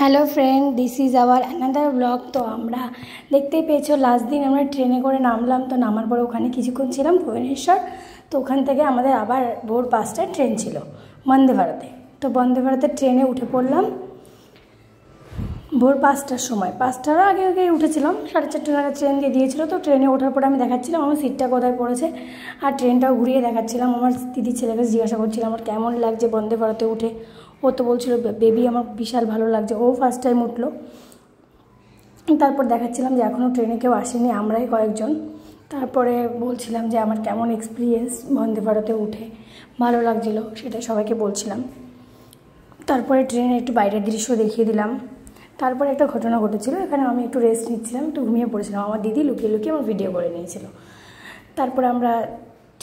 Hello friend, this is our another blog. তো আমরা দেখতেই পেয়েছো লাস্ট দিন আমরা ট্রেনে করে নামলাম। তো নামার পরে ওখানে কিছুক্ষণ ছিলাম ভুবনেশ্বর। তো ওখান থেকে আমাদের আবার ভোর 5টায় ট্রেন ছিল বন্দে ভারতে। তো বন্দে ভারতের ট্রেনে উঠে পড়লাম ভোর 5টার সময়। 5টার আগে আগে উঠেছিলাম, 4:30 নাগাদ ট্রেন দিয়ে দিয়েছিলো। তো ট্রেনে ওঠার পরে আমি দেখাচ্ছিলাম আমার সিটটা কোথায় পড়েছে, আর ট্রেনটাও ঘুরিয়ে দেখাচ্ছিলাম। আমার দিদির ছেলেকে জিজ্ঞাসা করছিলাম আমার কেমন লাগছে বন্দে ভারতে উঠে। ও তো বলছিল বেবি আমার বিশাল ভালো লাগছে, ও ফার্স্ট টাইম উঠলো। তারপর দেখাচ্ছিলাম যে এখনও ট্রেনে কেউ আসেনি, আমরাই কয়েকজন। তারপরে বলছিলাম যে আমার কেমন এক্সপিরিয়েন্স বন্দে ভারতে উঠে, ভালো লাগছিলো সেটা সবাইকে বলছিলাম। তারপরে ট্রেনের একটু বাইরের দৃশ্য দেখিয়ে দিলাম। তারপরে একটা ঘটনা ঘটেছিল, এখানে আমি একটু রেস্ট নিচ্ছিলাম, একটু ঘুমিয়ে পড়েছিলাম। আমার দিদি লুকিয়ে লুকিয়ে আমার ভিডিও করে নিয়েছিল। তারপরে আমরা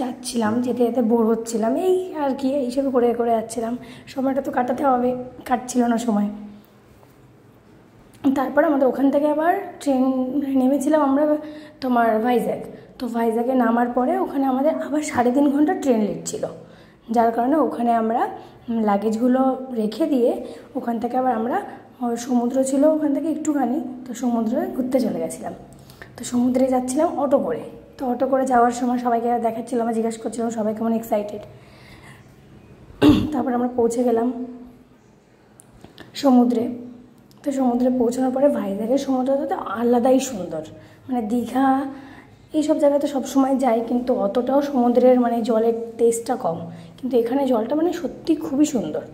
যাচ্ছিলাম, যেতে যেতে বোর হচ্ছিলাম, এই আর কি এইসব করে করে যাচ্ছিলাম। সময়টা তো কাটাতে হবে, কাটছিল না সময়। তারপর আমাদের ওখান থেকে আবার ট্রেন নেমেছিলাম আমরা তোমার ভাইজ্যাগ। তো ভাইজ্যাগে নামার পরে ওখানে আমাদের আবার 3.5 ঘন্টা ট্রেন লেট ছিল, যার কারণে ওখানে আমরা লাগেজগুলো রেখে দিয়ে ওখান থেকে আবার আমরা সমুদ্র ছিল ওখান থেকে একটুখানি, তো সমুদ্রে ঘুরতে চলে গেছিলাম। তো সমুদ্রে যাচ্ছিলাম অটো করে। তো অটো করে যাওয়ার সময় সবাইকে দেখাচ্ছিলাম, আমরা জিজ্ঞাসা করছিলাম সবাই কেমন এক্সাইটেড। তারপর আমরা পৌঁছে গেলাম সমুদ্রে। তো সমুদ্রে পৌঁছানোর পরে ভাইজ্যাগের সমুদ্রটা তো আলাদাই সুন্দর, মানে দীঘা এইসব জায়গায় তো সবসময় যাই, কিন্তু অতটাও সমুদ্রের মানে জলের টেস্টটা কম, কিন্তু এখানে জলটা মানে সত্যি খুবই সুন্দর।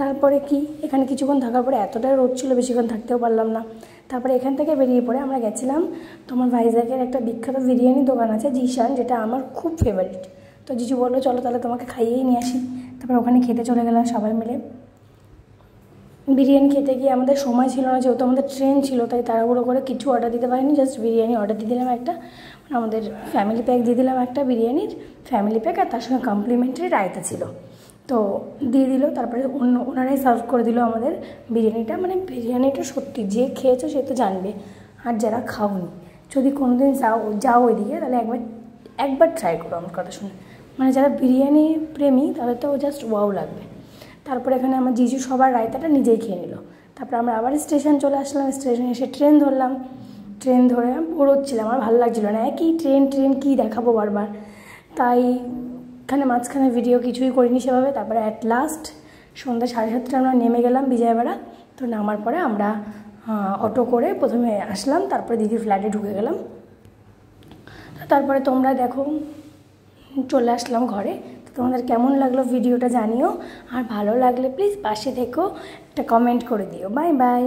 তারপরে কি এখানে কিছুক্ষণ থাকার পরে এতটাই রোদ ছিল, বেশিক্ষণ থাকতেও পারলাম না। তারপরে এখান থেকে বেরিয়ে পড়ে আমরা গেছিলাম তোমার ভাইজ্যাগের একটা বিখ্যাত বিরিয়ানি দোকান আছে জিশান, যেটা আমার খুব ফেভারিট। তো জিজু বললো চলো তাহলে তোমাকে খাইয়েই নিয়ে আসি। তারপরে ওখানে খেতে চলে গেলাম সবাই মিলে। বিরিয়ানি খেতে গিয়ে আমাদের সময় ছিল না, যেহেতু আমাদের ট্রেন ছিল, তাই তাড়াহুড়ো করে কিছু অর্ডার দিতে পারিনি, জাস্ট বিরিয়ানি অর্ডার দিয়ে দিলাম একটা, আমাদের ফ্যামিলি প্যাক দিয়ে দিলাম একটা বিরিয়ানির ফ্যামিলি প্যাক, আর তার সঙ্গে কমপ্লিমেন্টারি রায়তা ছিল, তো দিয়ে দিল। তারপরে ওনারাই সার্ভ করে দিল আমাদের বিরিয়ানিটা। মানে বিরিয়ানিটা সত্যি যে খেয়েছো সে তো জানবে, আর যারা খাওনি যদি কোনোদিন যাও ওইদিকে তাহলে একবার ট্রাই করো আমার কথা শুনে। মানে যারা বিরিয়ানি প্রেমী তাহলে তো জাস্ট ওয়াও লাগবে। তারপরে এখানে আমার জিজু সবার রায়তাটা নিজেই খেয়ে নিল। তারপরে আমরা আবার স্টেশন চলে আসলাম, স্টেশনে এসে ট্রেন ধরলাম। ট্রেন ধরে আমি বোর হচ্ছিলাম, আমার ভালো লাগছিলো না, একই ট্রেন কী দেখাবো বারবার। তাই এখানে মাঝখানে ভিডিও কিছুই করিনি সেভাবে। তারপরে অ্যাট লাস্ট সন্ধ্যা 7:30 আমরা নেমে গেলাম বিজয়বাড়া। তো নামার পরে আমরা অটো করে প্রথমে আসলাম, তারপরে দিদির ফ্ল্যাটে ঢুকে গেলাম। তারপরে তোমরা দেখো চলে আসলাম ঘরে। তো তোমাদের কেমন লাগলো ভিডিওটা জানিও, আর ভালো লাগলে প্লিজ পাশে থেকো, একটা কমেন্ট করে দিও। Bye bye.